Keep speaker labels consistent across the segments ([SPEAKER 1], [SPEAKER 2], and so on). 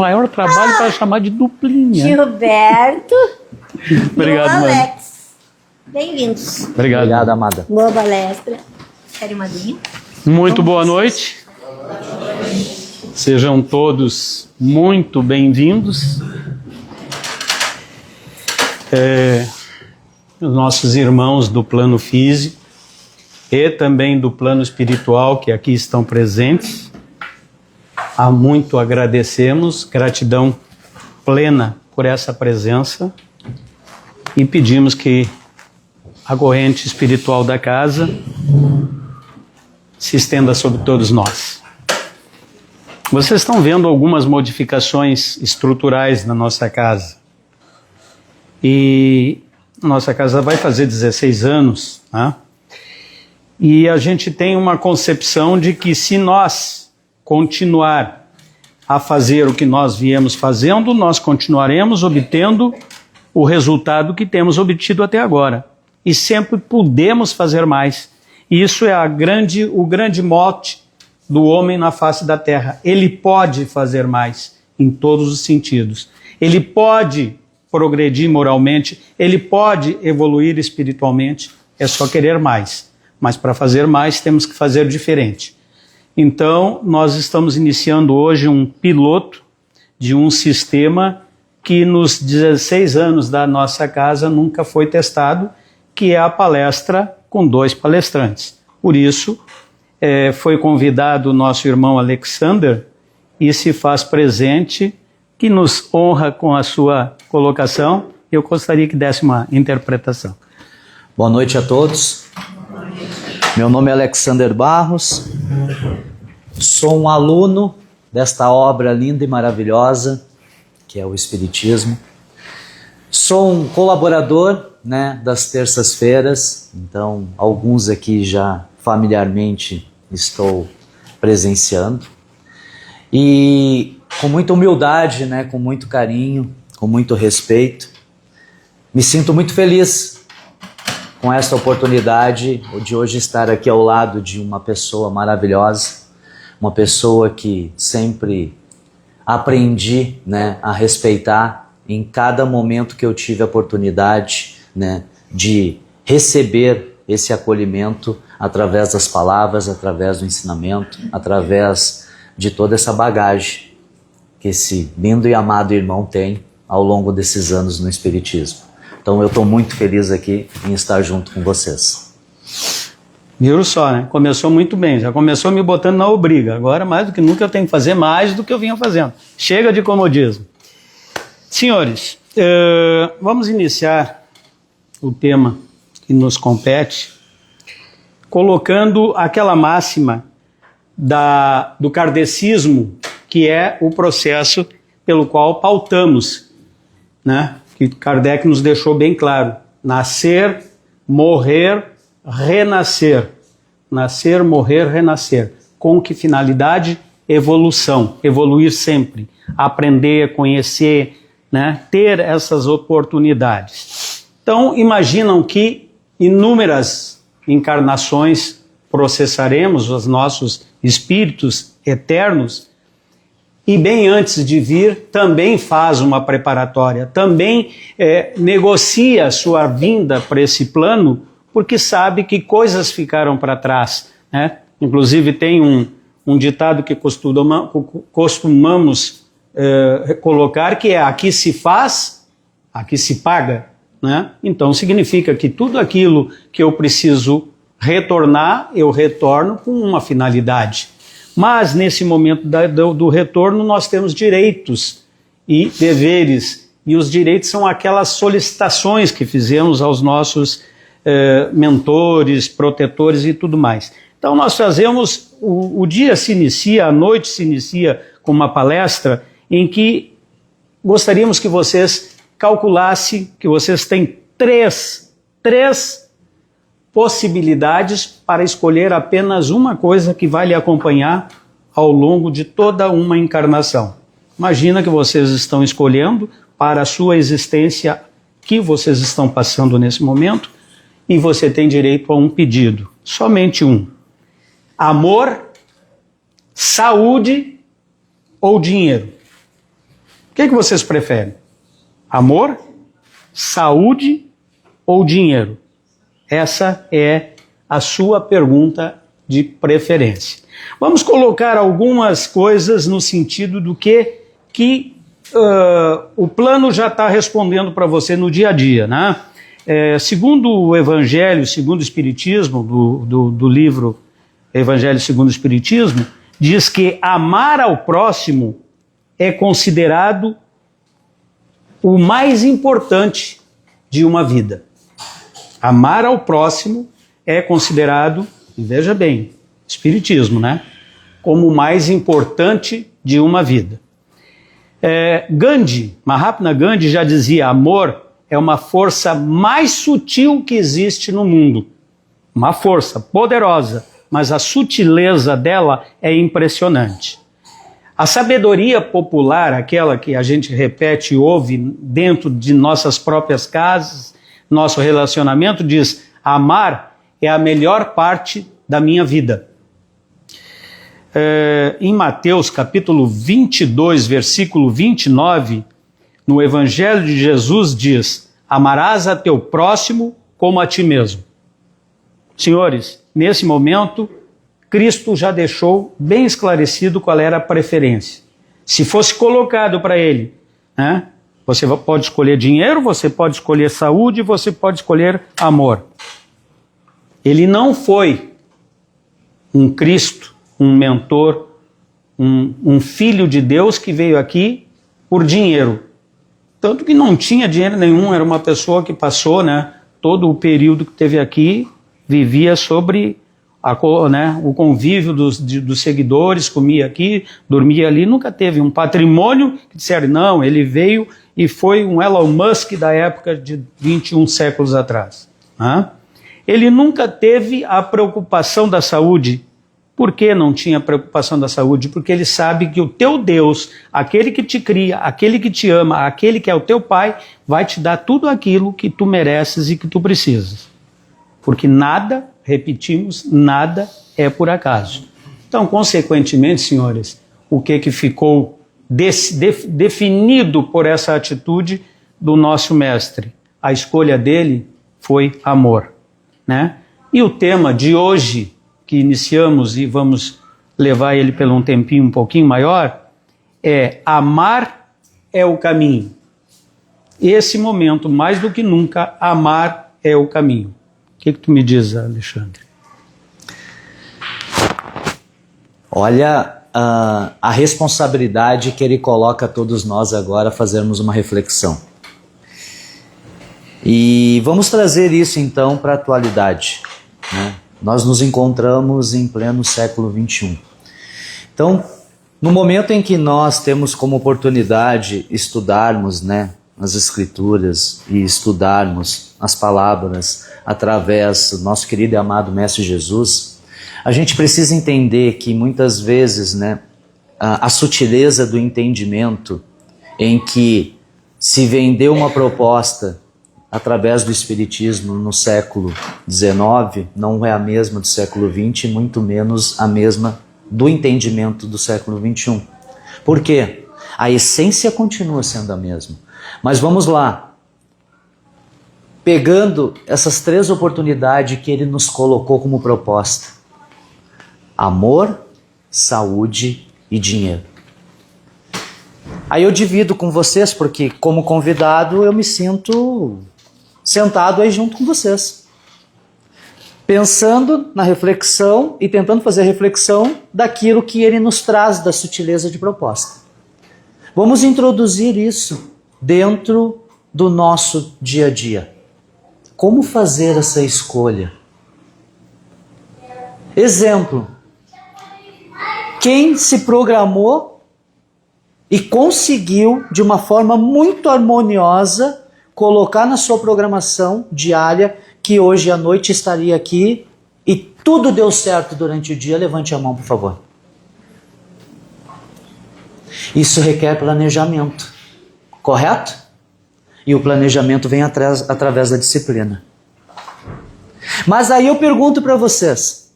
[SPEAKER 1] Maior trabalho para chamar de duplinha.
[SPEAKER 2] Gilberto
[SPEAKER 1] Obrigado,
[SPEAKER 2] e o
[SPEAKER 1] mano.
[SPEAKER 2] Alex. Bem-vindos.
[SPEAKER 1] Obrigado,
[SPEAKER 3] amada.
[SPEAKER 2] Boa palestra. Querem uma aguinha?
[SPEAKER 1] Muito boa noite. Sejam todos muito bem-vindos. Os nossos irmãos do plano físico e também do plano espiritual que aqui estão presentes. Há muito agradecemos, gratidão plena por essa presença e pedimos que a corrente espiritual da casa se estenda sobre todos nós. Vocês estão vendo algumas modificações estruturais na nossa casa. E nossa casa vai fazer 16 anos, né? E a gente tem uma concepção de que se nós continuar a fazer o que nós viemos fazendo, nós continuaremos obtendo o resultado que temos obtido até agora. E sempre podemos fazer mais. E isso é o grande mote do homem na face da terra. Ele pode fazer mais em todos os sentidos. Ele pode progredir moralmente, ele pode evoluir espiritualmente, é só querer mais. Mas para fazer mais temos que fazer diferente. Então, nós estamos iniciando hoje um piloto de um sistema que nos 16 anos da nossa casa nunca foi testado, que é a palestra com 2 palestrantes. Por isso, foi convidado o nosso irmão Alexander e se faz presente, que nos honra com a sua colocação. Eu gostaria que desse uma interpretação.
[SPEAKER 3] Boa noite a todos. Meu nome é Alexander Barros. Sou um aluno desta obra linda e maravilhosa, que é o Espiritismo. Sou um colaborador, das terças-feiras, então alguns aqui já familiarmente estou presenciando. E com muita humildade, com muito carinho, com muito respeito, me sinto muito feliz com esta oportunidade de hoje estar aqui ao lado de uma pessoa maravilhosa, uma pessoa que sempre aprendi a respeitar em cada momento que eu tive a oportunidade de receber esse acolhimento através das palavras, através do ensinamento, através de toda essa bagagem que esse lindo e amado irmão tem ao longo desses anos no Espiritismo. Então eu estou muito feliz aqui em estar junto com vocês.
[SPEAKER 1] Viram só, né? Começou muito bem, já começou me botando na obriga. Agora, mais do que nunca, eu tenho que fazer mais do que eu vinha fazendo. Chega de comodismo. Senhores, vamos iniciar o tema que nos compete, colocando aquela máxima do kardecismo, que é o processo pelo qual pautamos, que Kardec nos deixou bem claro: nascer, morrer, renascer. Nascer, morrer, renascer. Com que finalidade? Evolução. Evoluir sempre. Aprender, conhecer, ter essas oportunidades. Então, imaginam que inúmeras encarnações processaremos os nossos espíritos eternos, e bem antes de vir também faz uma preparatória, também negocia a sua vinda para esse plano, porque sabe que coisas ficaram para trás. Inclusive tem um ditado que costumamos colocar, que é: aqui se faz, aqui se paga. Então significa que tudo aquilo que eu preciso retornar, eu retorno com uma finalidade. Mas nesse momento do retorno nós temos direitos e deveres, e os direitos são aquelas solicitações que fizemos aos nossos mentores, protetores e tudo mais. Então nós fazemos, o dia se inicia, a noite se inicia com uma palestra em que gostaríamos que vocês calculassem que vocês têm três possibilidades para escolher apenas uma coisa que vai lhe acompanhar ao longo de toda uma encarnação. Imagina que vocês estão escolhendo para a sua existência que vocês estão passando nesse momento, e você tem direito a um pedido, somente um: amor, saúde ou dinheiro. O que vocês preferem? Amor, saúde ou dinheiro? Essa é a sua pergunta de preferência. Vamos colocar algumas coisas no sentido do que o plano já está respondendo para você no dia a dia, né? Segundo o Evangelho, segundo o Espiritismo, do livro Evangelho segundo o Espiritismo, diz que amar ao próximo é considerado o mais importante de uma vida. Amar ao próximo é considerado, e veja bem, Espiritismo, né? Como o mais importante de uma vida. Mahatma Gandhi já dizia: amor é uma força mais sutil que existe no mundo. Uma força poderosa, mas a sutileza dela é impressionante. A sabedoria popular, aquela que a gente repete e ouve dentro de nossas próprias casas, nosso relacionamento, diz: amar é a melhor parte da minha vida. Em Mateus capítulo 22, versículo 29, no Evangelho de Jesus diz: amarás a teu próximo como a ti mesmo. Senhores, nesse momento, Cristo já deixou bem esclarecido qual era a preferência. Se fosse colocado para ele, né, você pode escolher dinheiro, você pode escolher saúde, você pode escolher amor. Ele não foi um Cristo, um mentor, um filho de Deus que veio aqui por dinheiro. Tanto que não tinha dinheiro nenhum, era uma pessoa que passou, né, todo o período que teve aqui, vivia sobre o convívio dos seguidores, comia aqui, dormia ali, nunca teve um patrimônio que disseram: não, ele veio e foi um Elon Musk da época de 21 séculos atrás. Ele nunca teve a preocupação da saúde. Por que não tinha preocupação da saúde? Porque ele sabe que o teu Deus, aquele que te cria, aquele que te ama, aquele que é o teu pai, vai te dar tudo aquilo que tu mereces e que tu precisas. Porque nada, repetimos, nada é por acaso. Então, consequentemente, senhores, o que ficou definido por essa atitude do nosso mestre? A escolha dele foi amor, né? E o tema de hoje, que iniciamos e vamos levar ele por um tempinho um pouquinho maior, é: amar é o caminho. Esse momento, mais do que nunca, amar é o caminho. O que tu me diz, Alexandre?
[SPEAKER 3] Olha a responsabilidade que ele coloca a todos nós agora a fazermos uma reflexão. E vamos trazer isso então para a atualidade, né? Nós nos encontramos em pleno século XXI. Então, no momento em que nós temos como oportunidade estudarmos, né, as Escrituras e estudarmos as palavras através do nosso querido e amado Mestre Jesus, a gente precisa entender que muitas vezes, né, a sutileza do entendimento em que se vendeu uma proposta através do Espiritismo no século XIX não é a mesma do século XX, muito menos a mesma do entendimento do século XXI. Por quê? A essência continua sendo a mesma. Mas vamos lá. Pegando essas três oportunidades que ele nos colocou como proposta: amor, saúde e dinheiro. Aí eu divido com vocês, porque como convidado eu me sinto sentado aí junto com vocês, pensando na reflexão e tentando fazer a reflexão daquilo que ele nos traz da sutileza de proposta. Vamos introduzir isso dentro do nosso dia a dia. Como fazer essa escolha? Exemplo: quem se programou e conseguiu, de uma forma muito harmoniosa, colocar na sua programação diária que hoje à noite estaria aqui e tudo deu certo durante o dia? Levante a mão, por favor. Isso requer planejamento, correto? E o planejamento vem através da disciplina. Mas aí eu pergunto para vocês: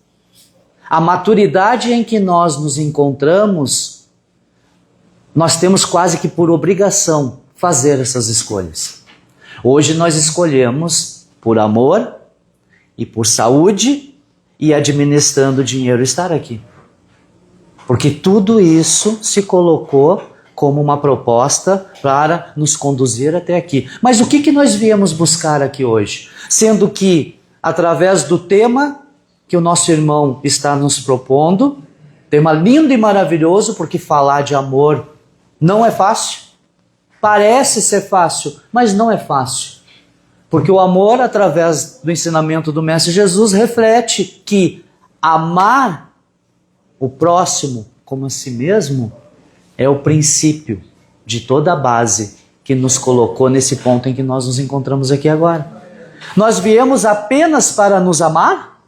[SPEAKER 3] a maturidade em que nós nos encontramos nós temos quase que por obrigação fazer essas escolhas. Hoje nós escolhemos por amor e por saúde e administrando dinheiro estar aqui. Porque tudo isso se colocou como uma proposta para nos conduzir até aqui. Mas o que nós viemos buscar aqui hoje? Sendo que, através do tema que o nosso irmão está nos propondo, tema lindo e maravilhoso, porque falar de amor não é fácil. Parece ser fácil, mas não é fácil. Porque o amor, através do ensinamento do Mestre Jesus, reflete que amar o próximo como a si mesmo é o princípio de toda a base que nos colocou nesse ponto em que nós nos encontramos aqui agora. Nós viemos apenas para nos amar?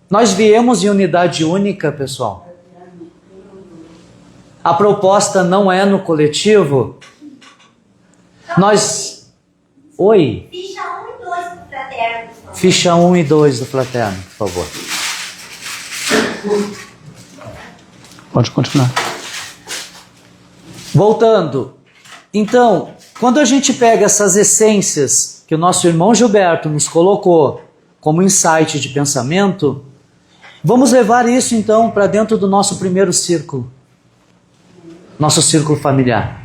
[SPEAKER 3] Nós viemos em unidade única, pessoal. A proposta não é no coletivo. Nós... Oi?
[SPEAKER 2] Ficha 1 e 2 do fraterno.
[SPEAKER 3] Ficha 1 e 2 do fraterno, por favor.
[SPEAKER 1] Pode continuar.
[SPEAKER 3] Voltando. Então, quando a gente pega essas essências que o nosso irmão Gilberto nos colocou como insight de pensamento, vamos levar isso então para dentro do nosso primeiro círculo. Nosso círculo familiar.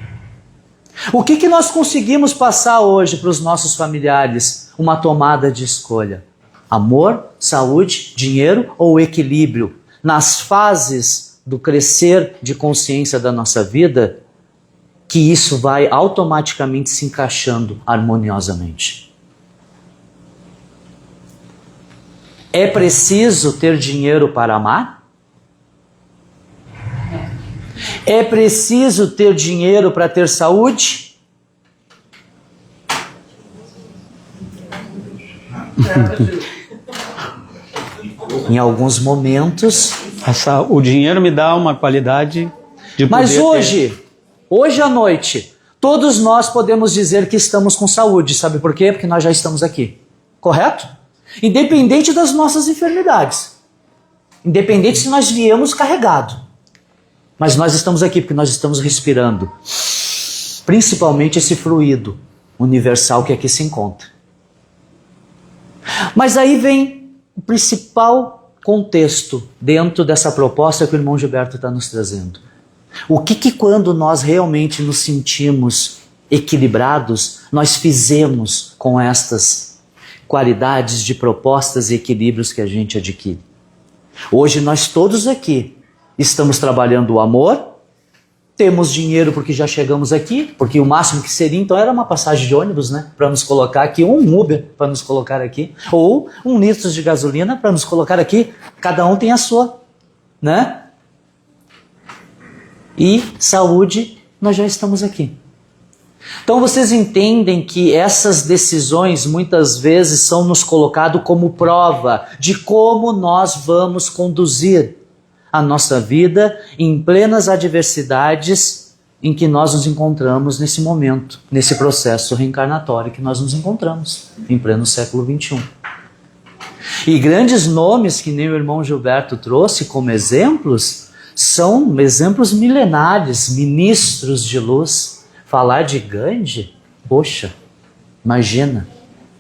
[SPEAKER 3] O que nós conseguimos passar hoje para os nossos familiares? Uma tomada de escolha. Amor, saúde, dinheiro ou equilíbrio? Nas fases do crescer de consciência da nossa vida, que isso vai automaticamente se encaixando harmoniosamente. É preciso ter dinheiro para amar? É preciso ter dinheiro para ter saúde? Em alguns momentos.
[SPEAKER 1] O dinheiro me dá uma qualidade de poder.
[SPEAKER 3] Mas hoje à noite, todos nós podemos dizer que estamos com saúde. Sabe por quê? Porque nós já estamos aqui. Correto? Independente das nossas enfermidades. Independente se nós viemos carregado. Mas nós estamos aqui porque nós estamos respirando. Principalmente esse fluido universal que aqui se encontra. Mas aí vem o principal contexto dentro dessa proposta que o irmão Gilberto está nos trazendo. O que quando nós realmente nos sentimos equilibrados, nós fizemos com estas qualidades de propostas e equilíbrios que a gente adquire? Hoje nós todos aqui estamos trabalhando o amor, temos dinheiro porque já chegamos aqui, porque o máximo que seria então era uma passagem de ônibus, né? Para nos colocar aqui, ou um Uber para nos colocar aqui, ou 1 litro de gasolina para nos colocar aqui, cada um tem a sua, né? E saúde, nós já estamos aqui. Então vocês entendem que essas decisões muitas vezes são nos colocadas como prova de como nós vamos conduzir a nossa vida em plenas adversidades em que nós nos encontramos nesse momento, nesse processo reencarnatório que nós nos encontramos, em pleno século XXI. E grandes nomes que nem o irmão Gilberto trouxe como exemplos, são exemplos milenares, ministros de luz. Falar de Gandhi, poxa, imagina,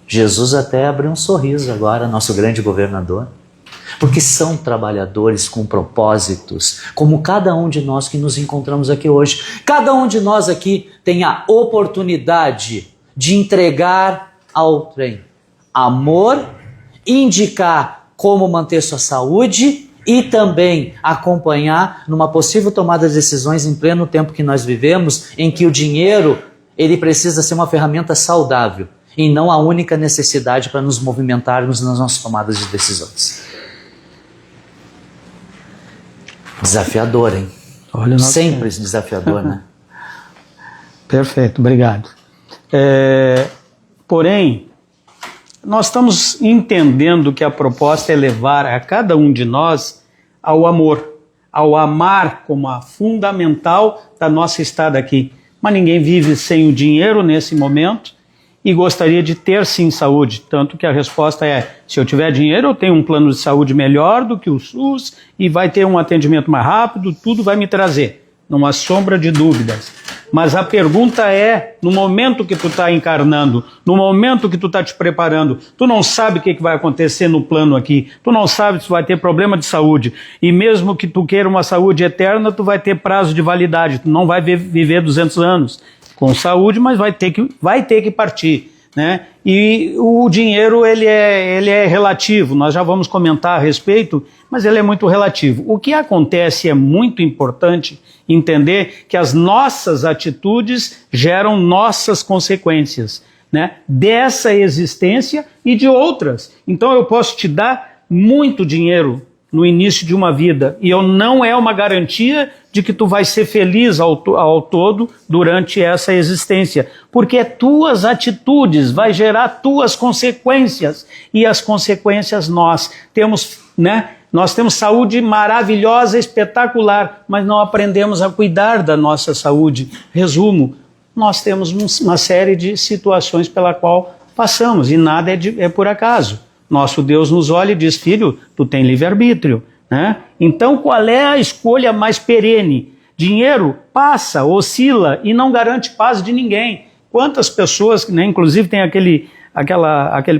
[SPEAKER 3] Jesus até abriu um sorriso agora, nosso grande governador. Porque são trabalhadores com propósitos, como cada um de nós que nos encontramos aqui hoje. Cada um de nós aqui tem a oportunidade de entregar ao trem amor, indicar como manter sua saúde e também acompanhar numa possível tomada de decisões em pleno tempo que nós vivemos, em que o dinheiro ele precisa ser uma ferramenta saudável e não a única necessidade para nos movimentarmos nas nossas tomadas de decisões. Desafiador, hein?
[SPEAKER 1] Olha,
[SPEAKER 3] sempre desafiador, né?
[SPEAKER 1] Perfeito, obrigado. Porém, nós estamos entendendo que a proposta é levar a cada um de nós ao amor, ao amar como a fundamental da nossa estada aqui. Mas ninguém vive sem o dinheiro nesse momento e gostaria de ter sim saúde, tanto que a resposta é, se eu tiver dinheiro eu tenho um plano de saúde melhor do que o SUS e vai ter um atendimento mais rápido, tudo vai me trazer. não há sombra de dúvidas. Mas a pergunta é, no momento que tu está encarnando, no momento que tu está te preparando, tu não sabe o que vai acontecer no plano aqui, tu não sabe se vai ter problema de saúde, e mesmo que tu queira uma saúde eterna, tu vai ter prazo de validade, tu não vai viver 200 anos com saúde, mas vai ter que partir, né? E o dinheiro ele é relativo, nós já vamos comentar a respeito, mas ele é muito relativo. O que acontece é muito importante entender que as nossas atitudes geram nossas consequências, né? Dessa existência e de outras. Então eu posso te dar muito dinheiro no início de uma vida e eu não é uma garantia de que tu vai ser feliz ao todo durante essa existência, porque tuas atitudes vai gerar tuas consequências e as consequências nós temos, né? Nós temos saúde maravilhosa, espetacular, mas não aprendemos a cuidar da nossa saúde. Resumo, nós temos uma série de situações pela qual passamos e nada é por acaso. Nosso Deus nos olha e diz, filho, tu tem livre-arbítrio, né? Então qual é a escolha mais perene? Dinheiro passa, oscila e não garante paz de ninguém. Quantas pessoas, né, inclusive tem aquele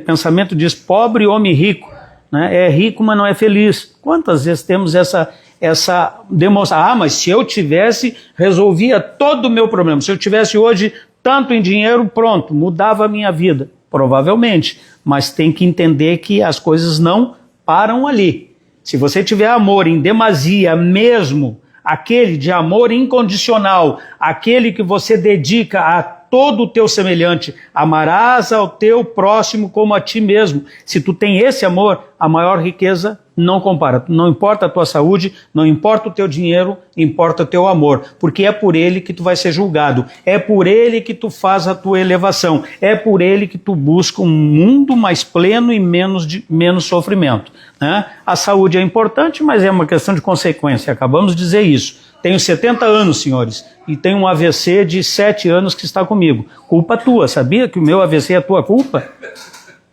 [SPEAKER 1] pensamento diz pobre homem rico, né? É rico, mas não é feliz. Quantas vezes temos essa demonstração? Mas se eu tivesse, resolvia todo o meu problema. Se eu tivesse hoje tanto em dinheiro, pronto, mudava a minha vida. Provavelmente, mas tem que entender que as coisas não param ali. Se você tiver amor em demasia mesmo, aquele de amor incondicional, aquele que você dedica a todo o teu semelhante, amarás ao teu próximo como a ti mesmo. Se tu tem esse amor, a maior riqueza não compara. Não importa a tua saúde, não importa o teu dinheiro, importa o teu amor, porque é por ele que tu vai ser julgado, é por ele que tu faz a tua elevação, é por ele que tu busca um mundo mais pleno e menos sofrimento, né? A saúde é importante, mas é uma questão de consequência, acabamos de dizer isso. Tenho 70 anos, senhores, e tenho um AVC de 7 anos que está comigo. Culpa tua, sabia que o meu AVC é tua culpa?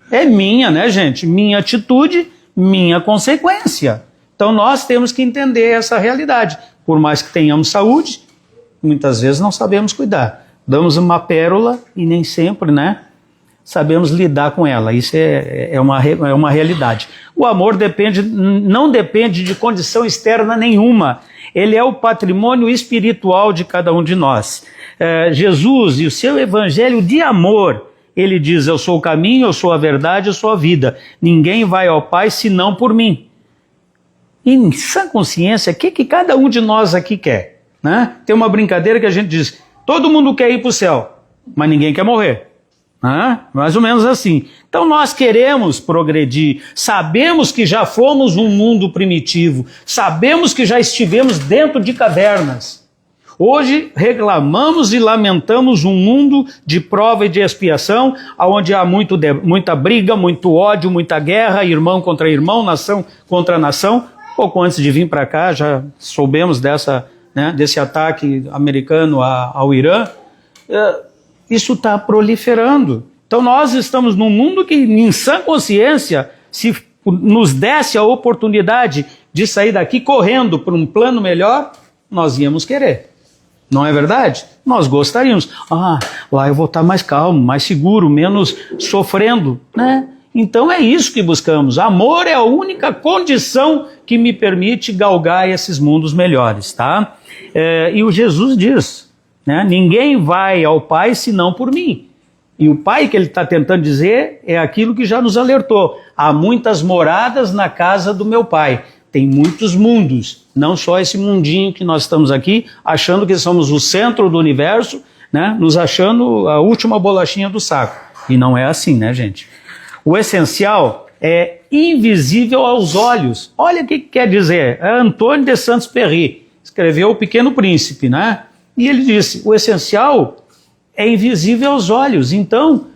[SPEAKER 1] É minha, né, gente? Minha atitude, minha consequência. Então nós temos que entender essa realidade. Por mais que tenhamos saúde, muitas vezes não sabemos cuidar. Damos uma pérola e nem sempre, né, sabemos lidar com ela. Isso é uma realidade. O amor não depende de condição externa nenhuma. Ele é o patrimônio espiritual de cada um de nós. Jesus e o seu evangelho de amor, ele diz, eu sou o caminho, eu sou a verdade, eu sou a vida. Ninguém vai ao Pai senão por mim. E em sã consciência, o que cada um de nós aqui quer? Né? Tem uma brincadeira que a gente diz, todo mundo quer ir para o céu, mas ninguém quer morrer. Mais ou menos assim. Então nós queremos progredir, sabemos que já fomos um mundo primitivo, sabemos que já estivemos dentro de cavernas. Hoje reclamamos e lamentamos um mundo de prova e de expiação, onde há muita briga, muito ódio, muita guerra, irmão contra irmão, nação contra nação. Pouco antes de vir para cá já soubemos desse ataque americano ao Irã. Isso está proliferando. Então nós estamos num mundo que, em sã consciência, se nos desse a oportunidade de sair daqui correndo para um plano melhor, nós íamos querer. Não é verdade? Nós gostaríamos. Lá eu vou estar mais calmo, mais seguro, menos sofrendo, né? Então é isso que buscamos. Amor é a única condição que me permite galgar esses mundos melhores, tá? E o Jesus diz, né? Ninguém vai ao Pai senão por mim. E o Pai que ele está tentando dizer é aquilo que já nos alertou. Há muitas moradas na casa do meu Pai. Tem muitos mundos, não só esse mundinho que nós estamos aqui, achando que somos o centro do universo, né? Nos achando a última bolachinha do saco. E não é assim, né, gente? O essencial é invisível aos olhos. Olha o que quer dizer. É Antônio de Saint-Exupéry, escreveu O Pequeno Príncipe, né? E ele disse, o essencial é invisível aos olhos. Então,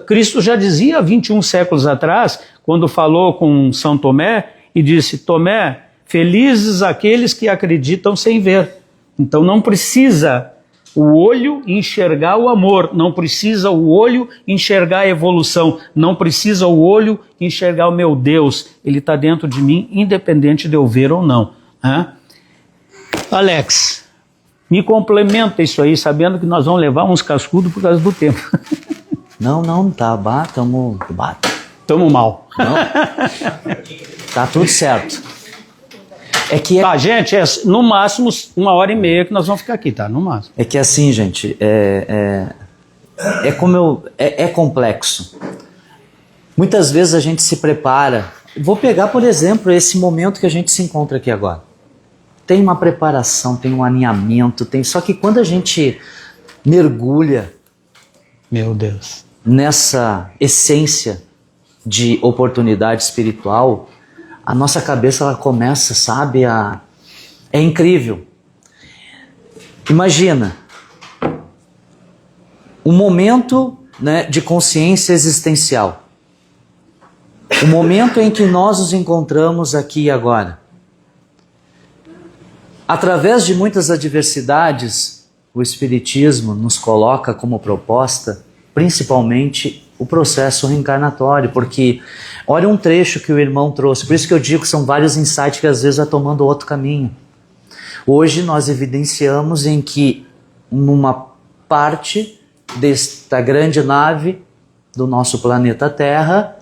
[SPEAKER 1] Cristo já dizia 21 séculos atrás, quando falou com São Tomé, e disse, Tomé, felizes aqueles que acreditam sem ver. Então não precisa o olho enxergar o amor, não precisa o olho enxergar a evolução, não precisa o olho enxergar o meu Deus. Ele está dentro de mim, independente de eu ver ou não. Alex, Me complementa isso aí, sabendo que nós vamos levar uns cascudos por causa do tempo.
[SPEAKER 3] Não, tá, tamo
[SPEAKER 1] Tamo mal.
[SPEAKER 3] Não. Tá tudo certo.
[SPEAKER 1] Tá, gente, no máximo 1h30 que nós vamos ficar aqui, tá? No máximo.
[SPEAKER 3] É que assim, gente, é complexo. Muitas vezes a gente se prepara. Vou pegar, por exemplo, esse momento que a gente se encontra aqui agora. Tem uma preparação, tem um alinhamento, só que quando a gente mergulha,
[SPEAKER 1] meu Deus,
[SPEAKER 3] nessa essência de oportunidade espiritual, a nossa cabeça ela começa, sabe, é incrível. Imagina um momento, né, de consciência existencial. O momento em que nós nos encontramos aqui e agora. Através de muitas adversidades, o Espiritismo nos coloca como proposta, principalmente, o processo reencarnatório, porque olha um trecho que o irmão trouxe, por isso que eu digo que são vários insights que às vezes vai tomando outro caminho. Hoje nós evidenciamos em que numa parte desta grande nave do nosso planeta Terra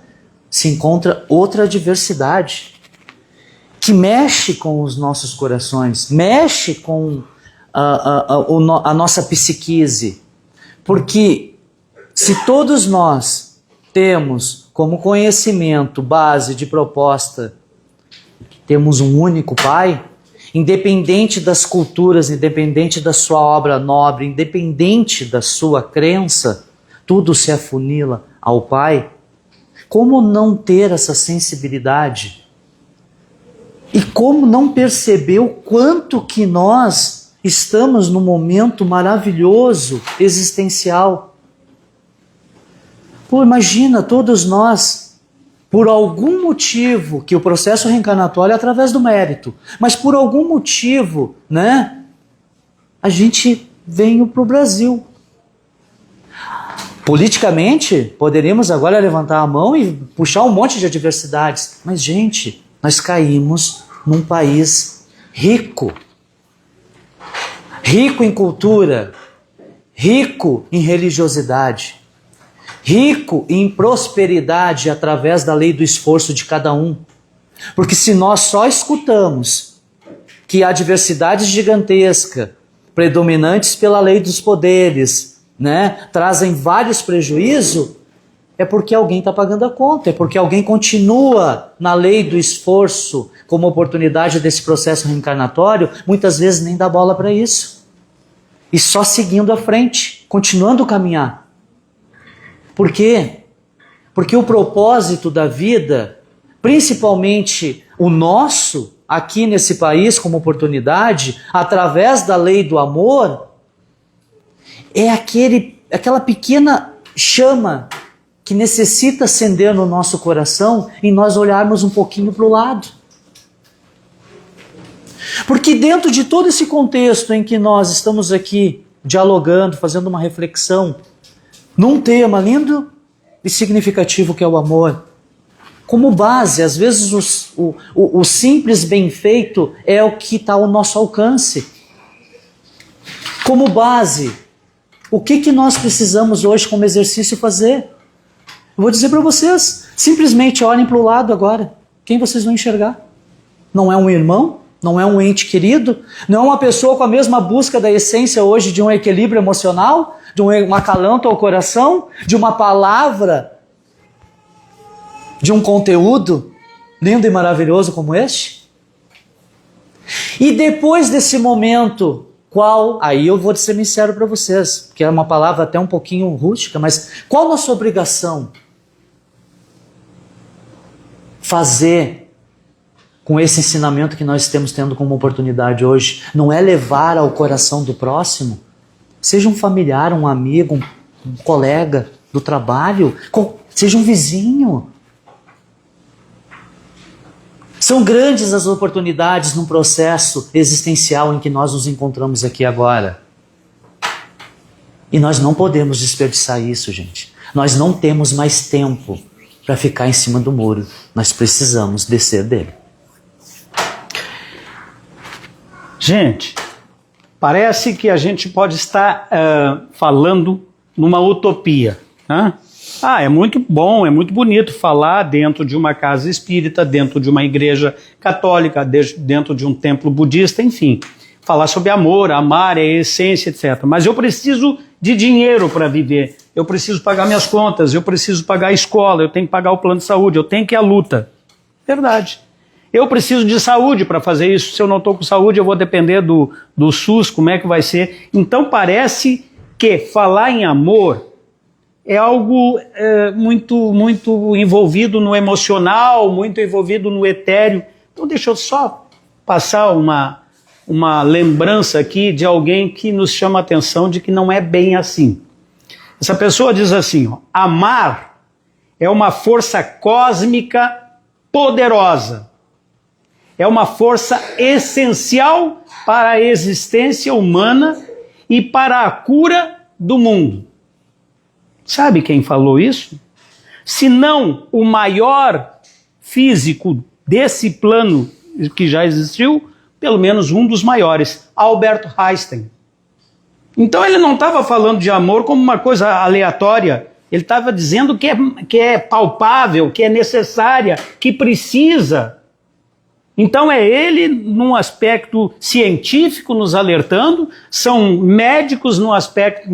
[SPEAKER 3] se encontra outra adversidade que mexe com os nossos corações, mexe com a nossa psiquise, porque se todos nós temos como conhecimento, base de proposta, temos um único Pai, independente das culturas, independente da sua obra nobre, independente da sua crença, tudo se afunila ao Pai, como não ter essa sensibilidade? E como não perceber o quanto que nós estamos num momento maravilhoso, existencial? Pô, imagina, todos nós, por algum motivo, que o processo reencarnatório é através do mérito, mas por algum motivo, né, a gente veio para o Brasil. Politicamente, poderíamos agora levantar a mão e puxar um monte de adversidades, mas, gente, nós caímos num país rico. Rico em cultura, rico em religiosidade, rico em prosperidade através da lei do esforço de cada um. Porque se nós só escutamos que há adversidades gigantescas, predominantes pela lei dos poderes, né, trazem vários prejuízos, é porque alguém está pagando a conta, é porque alguém continua na lei do esforço como oportunidade desse processo reencarnatório, muitas vezes nem dá bola para isso. E só seguindo à frente, continuando a caminhar. Por quê? Porque o propósito da vida, principalmente o nosso, aqui nesse país como oportunidade, através da lei do amor, é aquela pequena chama que necessita acender no nosso coração e nós olharmos um pouquinho para o lado. Porque dentro de todo esse contexto em que nós estamos aqui dialogando, fazendo uma reflexão, num tema lindo e significativo que é o amor, como base, às vezes o simples bem feito é o que está ao nosso alcance. Como base, o que nós precisamos hoje como exercício fazer? Eu vou dizer para vocês, simplesmente olhem para o lado agora. Quem vocês vão enxergar? Não é um irmão? Não é um ente querido? Não é uma pessoa com a mesma busca da essência hoje de um equilíbrio emocional? De um acalanto ao coração? De uma palavra? De um conteúdo lindo e maravilhoso como este? E depois desse momento, qual? Aí eu vou ser sincero para vocês, que é uma palavra até um pouquinho rústica, mas qual a nossa obrigação? Fazer com esse ensinamento que nós estamos tendo como oportunidade hoje, não é levar ao coração do próximo, seja um familiar, um amigo, um colega do trabalho, seja um vizinho. São grandes as oportunidades num processo existencial em que nós nos encontramos aqui agora. E nós não podemos desperdiçar isso, gente. Nós não temos mais tempo para ficar em cima do muro. Nós precisamos descer dele.
[SPEAKER 1] Gente, Parece que a gente pode estar falando numa utopia, né? É muito bom, é muito bonito falar dentro de uma casa espírita, dentro de uma igreja católica, dentro de um templo budista, enfim. Falar sobre amor, amar é a essência, etc. Mas eu preciso de dinheiro para viver, eu preciso pagar minhas contas, eu preciso pagar a escola, eu tenho que pagar o plano de saúde, eu tenho que ir à luta. Verdade. Eu preciso de saúde para fazer isso. Se eu não estou com saúde, eu vou depender do SUS, como é que vai ser? Então parece que falar em amor é algo muito envolvido no emocional, muito envolvido no etéreo. Então deixa eu só passar uma lembrança aqui de alguém que nos chama a atenção de que não é bem assim. Essa pessoa diz assim, ó, amar é uma força cósmica poderosa. É uma força essencial para a existência humana e para a cura do mundo. Sabe quem falou isso? Se não o maior físico desse plano que já existiu, pelo menos um dos maiores, Albert Einstein. Então ele não estava falando de amor como uma coisa aleatória, ele estava dizendo que é palpável, que é necessária, que precisa. Então é ele num aspecto científico nos alertando, são médicos no aspecto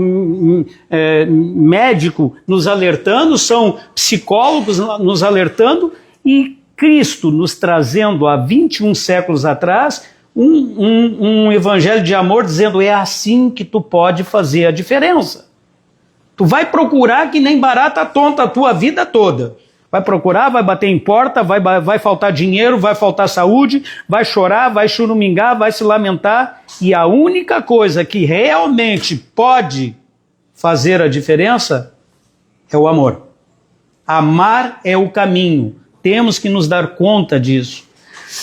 [SPEAKER 1] médico nos alertando, são psicólogos nos alertando e Cristo nos trazendo há 21 séculos atrás um evangelho de amor dizendo é assim que tu pode fazer a diferença. Tu vai procurar que nem barata tonta a tua vida toda. Vai procurar, vai bater em porta, vai faltar dinheiro, vai faltar saúde, vai chorar, vai churumingar, vai se lamentar. E a única coisa que realmente pode fazer a diferença é o amor. Amar é o caminho. Temos que nos dar conta disso.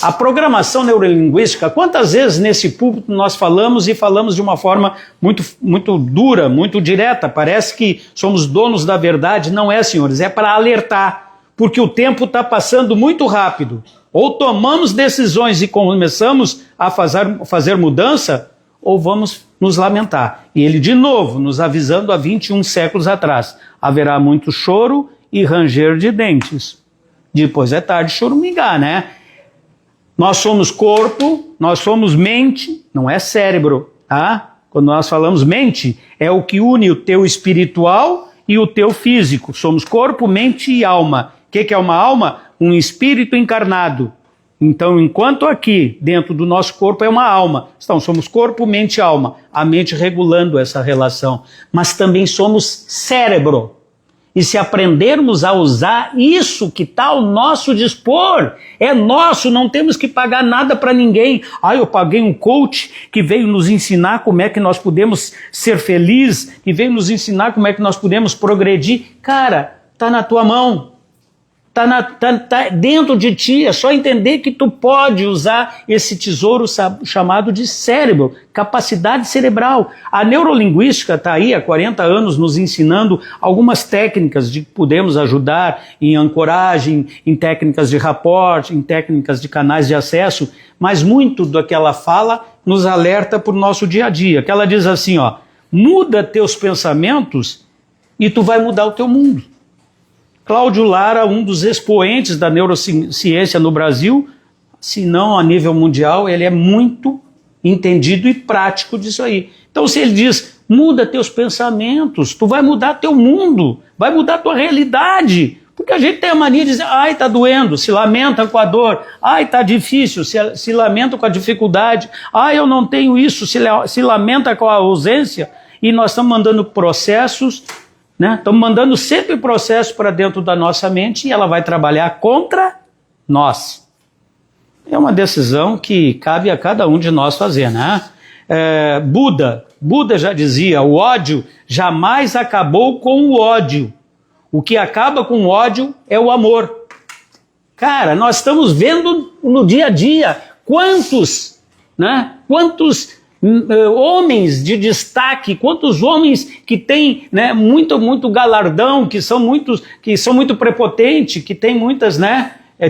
[SPEAKER 1] A programação neurolinguística, quantas vezes nesse púlpito nós falamos e falamos de uma forma muito dura, muito direta, parece que somos donos da verdade. Não é, senhores, é para alertar. Porque o tempo está passando muito rápido. Ou tomamos decisões e começamos a fazer mudança, ou vamos nos lamentar. E ele, de novo, nos avisando há 21 séculos atrás, haverá muito choro e ranger de dentes. Depois é tarde de chorumingar, né? Nós somos corpo, nós somos mente, não é cérebro, tá? Quando nós falamos mente, é o que une o teu espiritual e o teu físico. Somos corpo, mente e alma. O que é uma alma? Um espírito encarnado. Então, enquanto aqui, dentro do nosso corpo, é uma alma. Então, somos corpo, mente e alma. A mente regulando essa relação. Mas também somos cérebro. E se aprendermos a usar isso que está ao nosso dispor, é nosso, não temos que pagar nada para ninguém. Eu paguei um coach que veio nos ensinar como é que nós podemos ser felizes, que veio nos ensinar como é que nós podemos progredir. Cara, está na tua mão. Tá dentro de ti, é só entender que tu pode usar esse tesouro chamado de cérebro, capacidade cerebral. A neurolinguística está aí há 40 anos nos ensinando algumas técnicas de que podemos ajudar em ancoragem, em técnicas de rapport, em técnicas de canais de acesso, mas muito do que ela fala nos alerta para o nosso dia a dia, que ela diz assim, ó, muda teus pensamentos e tu vai mudar o teu mundo. Cláudio Lara, um dos expoentes da neurociência no Brasil, se não a nível mundial, ele é muito entendido e prático disso aí. Então se ele diz, muda teus pensamentos, tu vai mudar teu mundo, vai mudar tua realidade. Porque a gente tem a mania de dizer, ai, tá doendo, se lamenta com a dor, ai, tá difícil, se lamenta com a dificuldade, ai, eu não tenho isso, se lamenta com a ausência, e nós estamos mandando processos, né? Estamos mandando sempre processo para dentro da nossa mente e ela vai trabalhar contra nós. É uma decisão que cabe a cada um de nós fazer, né? Buda já dizia, o ódio jamais acabou com o ódio. O que acaba com o ódio é o amor. Cara, nós estamos vendo no dia a dia quantos homens de destaque, quantos homens que têm, né, muito galardão, que são muito prepotentes, que têm muitas,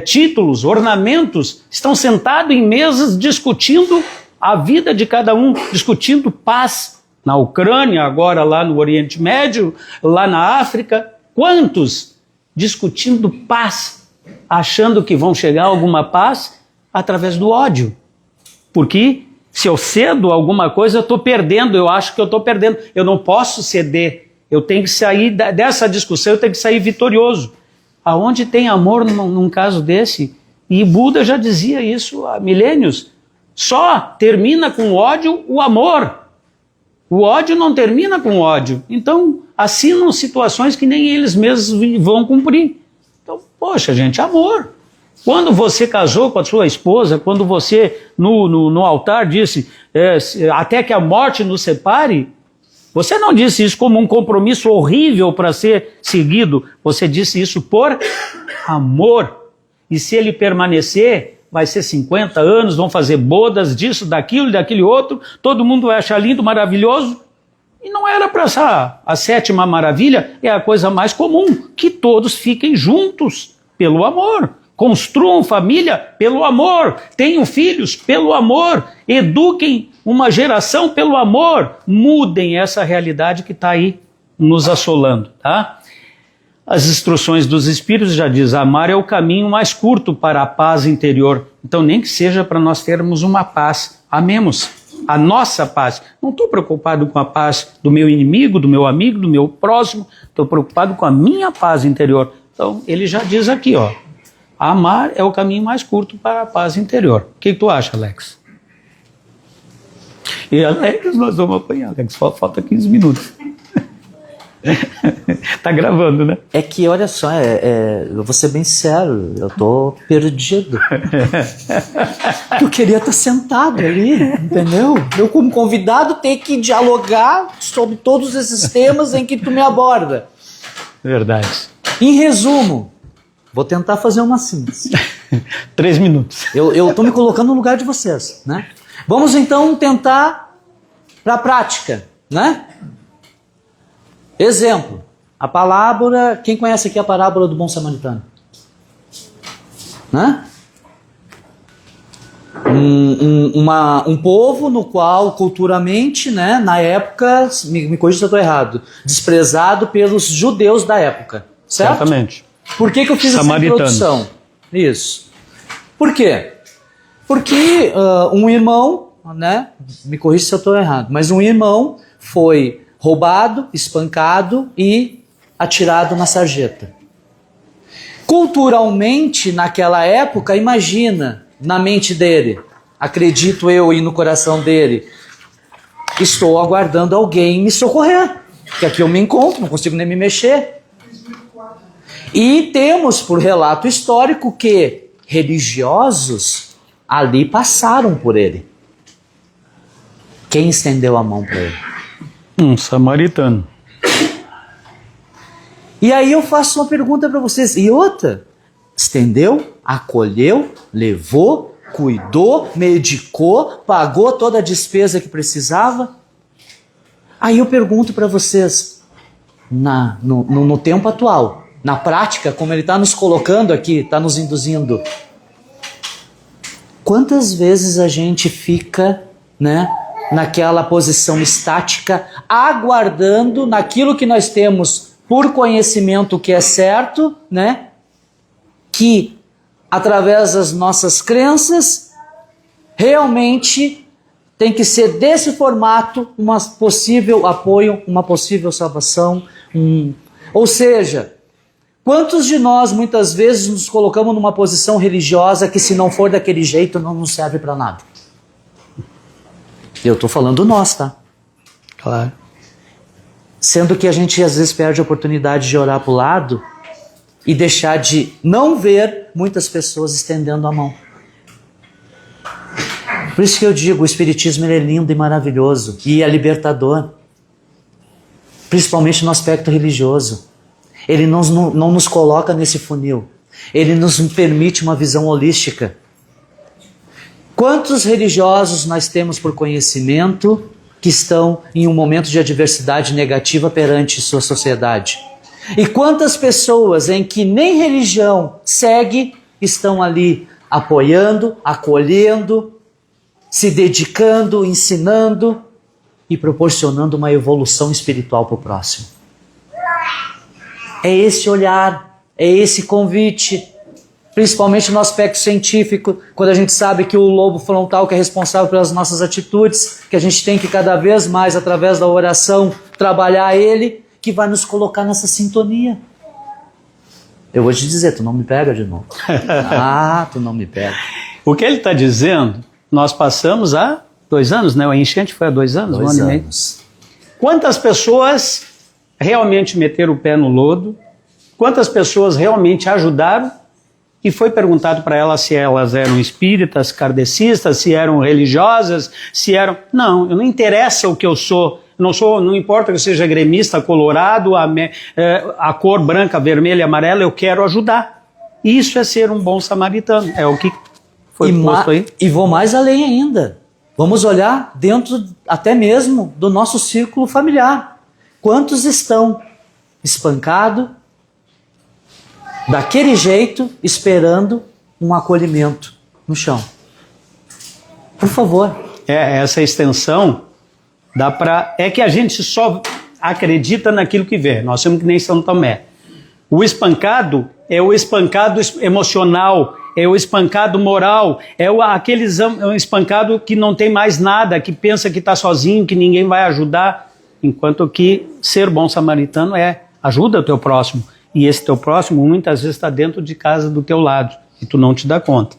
[SPEAKER 1] títulos, ornamentos, estão sentados em mesas discutindo a vida de cada um, discutindo paz na Ucrânia, agora lá no Oriente Médio, lá na África. Quantos discutindo paz, achando que vão chegar a alguma paz através do ódio? Porque se eu cedo alguma coisa, eu estou perdendo, eu acho que eu estou perdendo. Eu não posso ceder, eu tenho que sair dessa discussão, eu tenho que sair vitorioso. Aonde tem amor num caso desse? E Buda já dizia isso há milênios. Só termina com ódio o amor. O ódio não termina com ódio. Então, assinam situações que nem eles mesmos vão cumprir. Então, poxa, gente, amor. Quando você casou com a sua esposa, quando você no altar disse até que a morte nos separe, você não disse isso como um compromisso horrível para ser seguido, você disse isso por amor. E se ele permanecer, vai ser 50 anos, vão fazer bodas disso, daquilo, daquele outro, todo mundo vai achar lindo, maravilhoso. E não era para essa a sétima maravilha, é a coisa mais comum, que todos fiquem juntos pelo amor. Construam família pelo amor, tenham filhos pelo amor, eduquem uma geração pelo amor, mudem essa realidade que está aí nos assolando, tá? As instruções dos Espíritos já diz, amar é o caminho mais curto para a paz interior. Então nem que seja para nós termos uma paz, amemos a nossa paz. Não estou preocupado com a paz do meu inimigo, do meu amigo, do meu próximo, estou preocupado com a minha paz interior. Então ele já diz aqui, ó, amar é o caminho mais curto para a paz interior. O que tu acha, Alex? E Alex, nós vamos apanhar, Alex, falta 15 minutos. Tá gravando, né?
[SPEAKER 3] É que, olha só, eu vou ser bem sincero, eu tô perdido. Eu queria estar sentado ali, entendeu? Eu, como convidado, tenho que dialogar sobre todos esses temas em que tu me aborda.
[SPEAKER 1] Verdade.
[SPEAKER 3] Em resumo, vou tentar fazer uma síntese.
[SPEAKER 1] 3 minutos.
[SPEAKER 3] Eu tô me colocando no lugar de vocês, né? Vamos então tentar para a prática, né? Exemplo, a parábola, quem conhece aqui a parábola do bom samaritano? Né? Um povo no qual culturalmente, né, na época, me corrija se eu estou errado, desprezado pelos judeus da época, certo?
[SPEAKER 1] Certamente.
[SPEAKER 3] Por que eu fiz essa introdução? Isso. Por quê? Porque um irmão, né, me corrija se eu estou errado, mas um irmão foi roubado, espancado e atirado na sarjeta. Culturalmente, naquela época, imagina, na mente dele, acredito eu e no coração dele, estou aguardando alguém me socorrer, que aqui eu me encontro, não consigo nem me mexer. E temos por relato histórico que religiosos ali passaram por ele. Quem estendeu a mão para ele?
[SPEAKER 1] Um samaritano.
[SPEAKER 3] E aí eu faço uma pergunta para vocês. E outra? Estendeu, acolheu, levou, cuidou, medicou, pagou toda a despesa que precisava? Aí eu pergunto para vocês, no tempo atual, na prática, como ele está nos colocando aqui, está nos induzindo, quantas vezes a gente fica, né, naquela posição estática, aguardando naquilo que nós temos por conhecimento que é certo, né? Que através das nossas crenças realmente tem que ser desse formato um possível apoio, uma possível salvação. Ou seja, quantos de nós muitas vezes nos colocamos numa posição religiosa que, se não for daquele jeito, não nos serve para nada? Eu estou falando nós, tá?
[SPEAKER 1] Claro.
[SPEAKER 3] Sendo que a gente às vezes perde a oportunidade de olhar para o lado e deixar de não ver muitas pessoas estendendo a mão. Por isso que eu digo, o Espiritismo ele é lindo e maravilhoso e é libertador. Principalmente no aspecto religioso. Ele não nos coloca nesse funil. Ele nos permite uma visão holística. Quantos religiosos nós temos por conhecimento que estão em um momento de adversidade negativa perante sua sociedade? E quantas pessoas em que nem religião segue estão ali apoiando, acolhendo, se dedicando, ensinando e proporcionando uma evolução espiritual para o próximo. É esse olhar, é esse convite, principalmente no aspecto científico, quando a gente sabe que o lobo frontal que é responsável pelas nossas atitudes, que a gente tem que cada vez mais, através da oração, trabalhar ele, que vai nos colocar nessa sintonia. Eu vou te dizer, tu não me pega de novo. Tu não me pega.
[SPEAKER 1] O que ele está dizendo, nós passamos há 2 anos, né? A enchente foi há 2 anos,
[SPEAKER 3] 2
[SPEAKER 1] um ano e meio.
[SPEAKER 3] anos.
[SPEAKER 1] Quantas pessoas realmente meteram o pé no lodo? Quantas pessoas realmente ajudaram? E foi perguntado para elas se elas eram espíritas, kardecistas, se eram religiosas, se eram... não interessa o que eu sou. Não importa que eu seja gremista, colorado, a cor branca, vermelha, amarela, eu quero ajudar. Isso é ser um bom samaritano. É o que foi posto aí.
[SPEAKER 3] E vou mais além ainda. Vamos olhar dentro até mesmo do nosso círculo familiar. Quantos estão espancados, daquele jeito, esperando um acolhimento no chão? Por favor.
[SPEAKER 1] Essa extensão é que a gente só acredita naquilo que vê. Nós somos que nem São Tomé. O espancado é o espancado emocional, é o espancado moral, é um espancado que não tem mais nada, que pensa que está sozinho, que ninguém vai ajudar, enquanto que ser bom samaritano ajuda o teu próximo. E esse teu próximo muitas vezes está dentro de casa do teu lado e tu não te dá conta.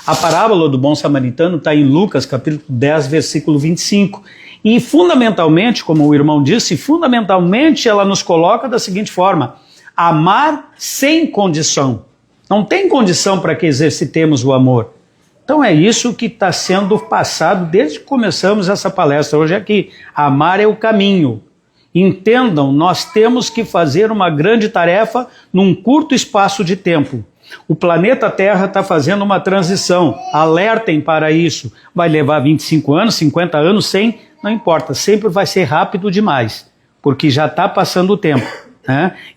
[SPEAKER 1] A parábola do bom samaritano está em Lucas, capítulo 10, versículo 25. E fundamentalmente, como o irmão disse, ela nos coloca da seguinte forma: amar sem condição. Não tem condição para que exercitemos o amor. Então é isso que está sendo passado desde que começamos essa palestra hoje aqui. Amar é o caminho. Entendam, nós temos que fazer uma grande tarefa num curto espaço de tempo. O planeta Terra está fazendo uma transição. Alertem para isso. Vai levar 25 anos, 50 anos, 100, não importa. Sempre vai ser rápido demais, porque já está passando o tempo.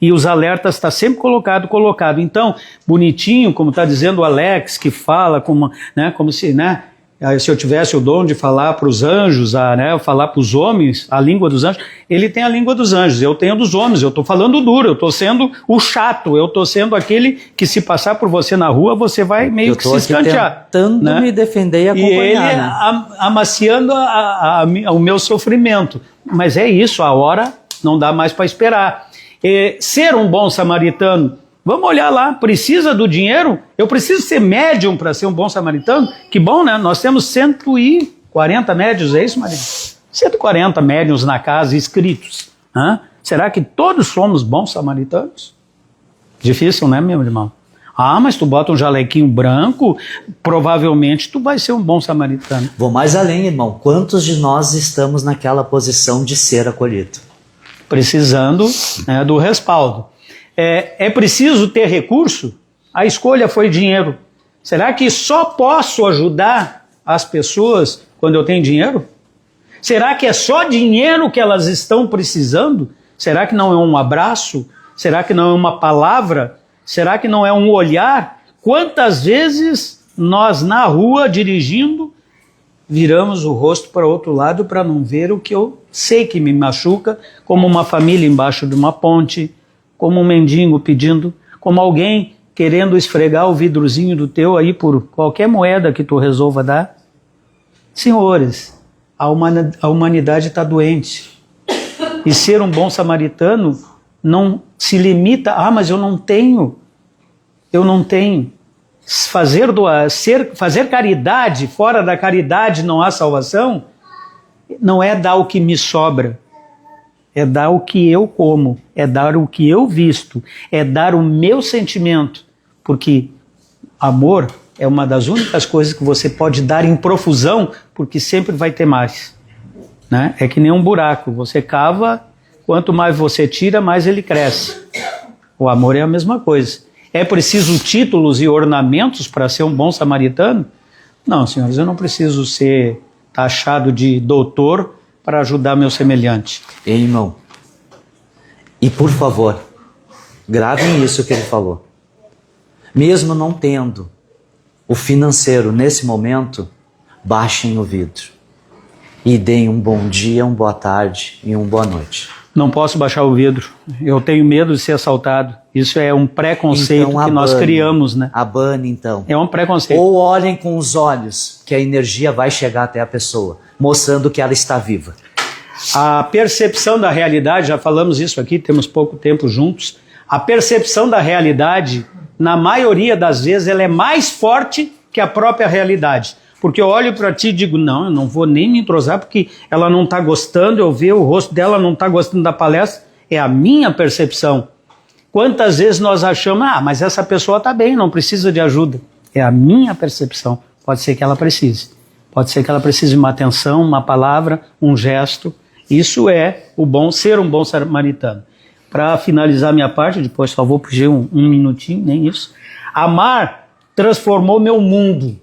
[SPEAKER 1] E os alertas estão sempre colocado. Então, bonitinho, como está dizendo o Alex, que fala como se eu tivesse o dom de falar para os anjos, falar para os homens a língua dos anjos. Ele tem a língua dos anjos, eu tenho dos homens. Eu estou falando duro, eu estou sendo o chato, eu estou sendo aquele que, se passar por você na rua, você vai meio que se escantear.
[SPEAKER 3] Tentando me defender e acompanhar.
[SPEAKER 1] E ele amaciando o meu sofrimento. Mas é isso, a hora não dá mais para esperar. Ser um bom samaritano, vamos olhar lá, precisa do dinheiro? Eu preciso ser médium para ser um bom samaritano? Que bom, né? Nós temos 140 médiuns, é isso, Maria? 140 médiuns na casa inscritos. Será que todos somos bons samaritanos? Difícil, né, meu irmão? Mas tu bota um jalequinho branco, provavelmente tu vai ser um bom samaritano.
[SPEAKER 3] Vou mais além, irmão. Quantos de nós estamos naquela posição de ser acolhido?
[SPEAKER 1] Precisando do respaldo. É preciso ter recurso? A escolha foi dinheiro. Será que só posso ajudar as pessoas quando eu tenho dinheiro? Será que é só dinheiro que elas estão precisando? Será que não é um abraço? Será que não é uma palavra? Será que não é um olhar? Quantas vezes nós na rua dirigindo viramos o rosto para o outro lado para não ver o que eu sei que me machuca, como uma família embaixo de uma ponte, como um mendigo pedindo, como alguém querendo esfregar o vidrozinho do teu aí por qualquer moeda que tu resolva dar. Senhores, a humanidade está doente. E ser um bom samaritano não se limita, mas eu não tenho. Fazer caridade, fora da caridade não há salvação, não é dar o que me sobra, é dar o que eu como, é dar o que eu visto, é dar o meu sentimento, porque amor é uma das únicas coisas que você pode dar em profusão, porque sempre vai ter mais. É que nem um buraco, você cava, quanto mais você tira, mais ele cresce. O amor é a mesma coisa. É preciso títulos e ornamentos para ser um bom samaritano? Não, senhores, eu não preciso ser taxado de doutor para ajudar meu semelhante.
[SPEAKER 3] Ei, irmão, e por favor, gravem isso que ele falou. Mesmo não tendo o financeiro nesse momento, baixem o vidro e deem um bom dia, uma boa tarde e uma boa noite.
[SPEAKER 1] Não posso baixar o vidro. Eu tenho medo de ser assaltado. Isso é um preconceito
[SPEAKER 3] Então,
[SPEAKER 1] que nós criamos, né?
[SPEAKER 3] Abane, então.
[SPEAKER 1] É um preconceito.
[SPEAKER 3] Ou olhem com os olhos, que a energia vai chegar até a pessoa, mostrando que ela está viva.
[SPEAKER 1] A percepção da realidade, já falamos isso aqui, temos pouco tempo juntos. A percepção da realidade, na maioria das vezes, ela é mais forte que a própria realidade. Porque eu olho para ti e digo, não, eu não vou nem me entrosar porque ela não está gostando, eu ver o rosto dela, não está gostando da palestra. É a minha percepção. Quantas vezes nós achamos, mas essa pessoa está bem, não precisa de ajuda. É a minha percepção. Pode ser que ela precise. Pode ser que ela precise de uma atenção, uma palavra, um gesto. Isso é ser um bom samaritano. Para finalizar minha parte, depois só vou pedir um minutinho, nem isso. Amar transformou meu mundo.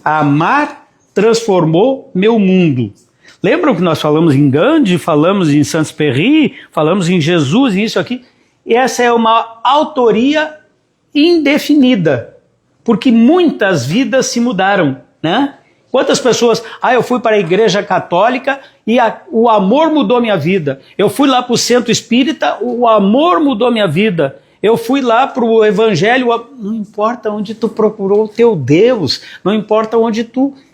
[SPEAKER 1] Amar transformou meu mundo. Lembram que nós falamos em Gandhi, falamos em Saint-Exupéry, falamos em Jesus e isso aqui? Essa é uma autoria indefinida, porque muitas vidas se mudaram, né? Quantas pessoas, eu fui para a igreja católica e o amor mudou minha vida. Eu fui lá para o centro espírita, o amor mudou minha vida. Eu fui lá para o evangelho, não importa onde tu procurou o teu Deus, não importa onde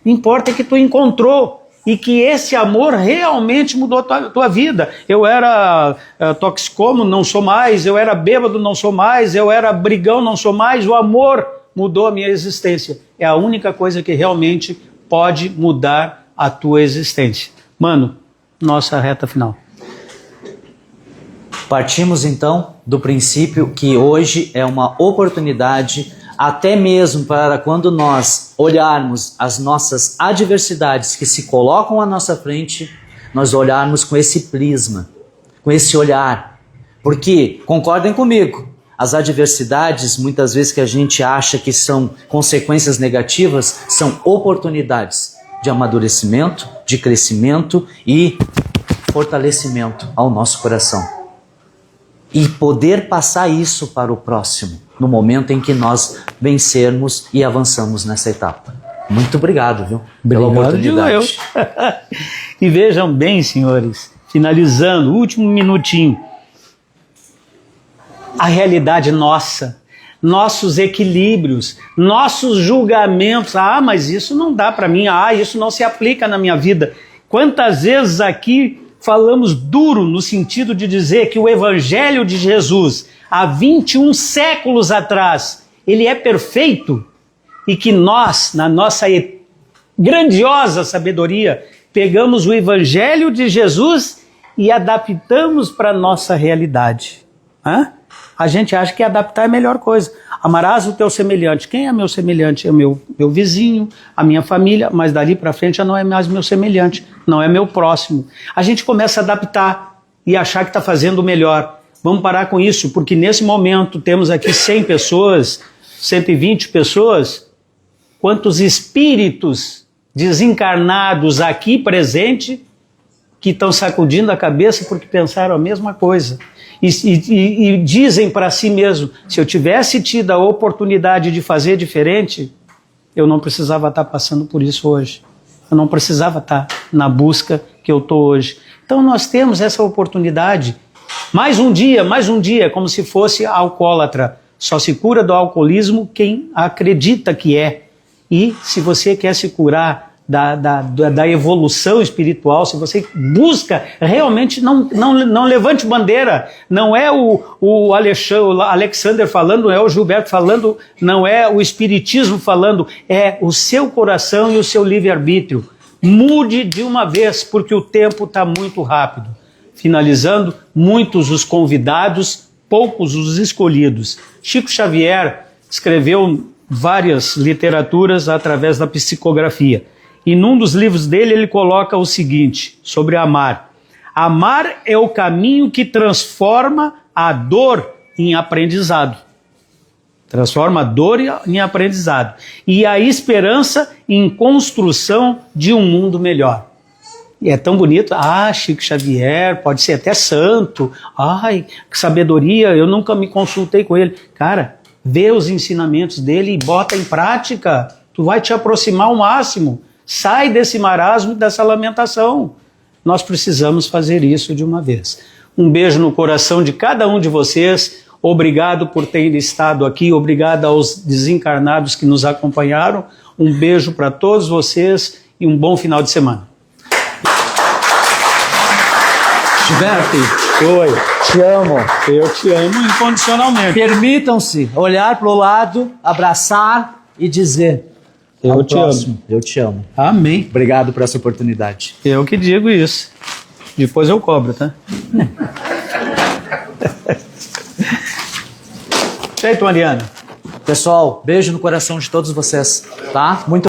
[SPEAKER 1] importa que tu encontrou. E que esse amor realmente mudou a tua vida. Eu era toxicômano, não sou mais, eu era bêbado, não sou mais, eu era brigão, não sou mais, o amor mudou a minha existência. É a única coisa que realmente pode mudar a tua existência. Mano, nossa reta final.
[SPEAKER 3] Partimos então do princípio que hoje é uma oportunidade, até mesmo para quando nós olharmos as nossas adversidades que se colocam à nossa frente, nós olharmos com esse prisma, com esse olhar. Porque, concordem comigo, as adversidades, muitas vezes que a gente acha que são consequências negativas, são oportunidades de amadurecimento, de crescimento e fortalecimento ao nosso coração. E poder passar isso para o próximo, no momento em que nós vencermos e avançamos nessa etapa. Muito obrigado, viu? Pela oportunidade.
[SPEAKER 1] E vejam bem, senhores, finalizando, último minutinho. A realidade nossa, nossos equilíbrios, nossos julgamentos. Mas isso não dá para mim, isso não se aplica na minha vida. Quantas vezes aqui falamos duro no sentido de dizer que o Evangelho de Jesus, há 21 séculos atrás, ele é perfeito e que nós, na nossa grandiosa sabedoria, pegamos o Evangelho de Jesus e adaptamos para a nossa realidade. A gente acha que adaptar é a melhor coisa. Amarás o teu semelhante. Quem é meu semelhante? É meu vizinho, a minha família, mas dali para frente já não é mais meu semelhante, não é meu próximo. A gente começa a adaptar e achar que está fazendo o melhor. Vamos parar com isso, porque nesse momento temos aqui 100 pessoas, 120 pessoas. Quantos espíritos desencarnados aqui presentes que estão sacudindo a cabeça porque pensaram a mesma coisa. E dizem para si mesmo, se eu tivesse tido a oportunidade de fazer diferente, eu não precisava estar passando por isso hoje. Eu não precisava estar na busca que eu estou hoje. Então nós temos essa oportunidade. Mais um dia, como se fosse alcoólatra. Só se cura do alcoolismo quem acredita que é. E se você quer se curar da evolução espiritual, se você busca realmente, não levante bandeira, não é o Alexander falando, não é o Gilberto falando, não é o Espiritismo falando, é o seu coração e o seu livre-arbítrio. Mude de uma vez, porque o tempo está muito rápido. Finalizando, muitos os convidados, poucos os escolhidos. Chico Xavier escreveu várias literaturas através da psicografia. E num dos livros dele ele coloca o seguinte, sobre amar. Amar é o caminho que transforma a dor em aprendizado. Transforma a dor em aprendizado. E a esperança em construção de um mundo melhor. E é tão bonito. Chico Xavier, pode ser até santo. Que sabedoria, eu nunca me consultei com ele. Cara, vê os ensinamentos dele e bota em prática. Tu vai te aproximar ao máximo. Sai desse marasmo e dessa lamentação. Nós precisamos fazer isso de uma vez. Um beijo no coração de cada um de vocês. Obrigado por terem estado aqui. Obrigado aos desencarnados que nos acompanharam. Um beijo para todos vocês e um bom final de semana.
[SPEAKER 3] Gilberto,
[SPEAKER 1] Oi.
[SPEAKER 3] te amo.
[SPEAKER 1] Eu te amo incondicionalmente.
[SPEAKER 3] Permitam-se olhar para o lado, abraçar e dizer:
[SPEAKER 1] Eu
[SPEAKER 3] ao
[SPEAKER 1] te
[SPEAKER 3] próximo,
[SPEAKER 1] amo.
[SPEAKER 3] eu te amo.
[SPEAKER 1] Amém.
[SPEAKER 3] Obrigado por essa oportunidade.
[SPEAKER 1] Eu que digo isso. Depois eu cobro, tá? Feito, Mariana.
[SPEAKER 3] Pessoal, beijo no coração de todos vocês, tá? Muito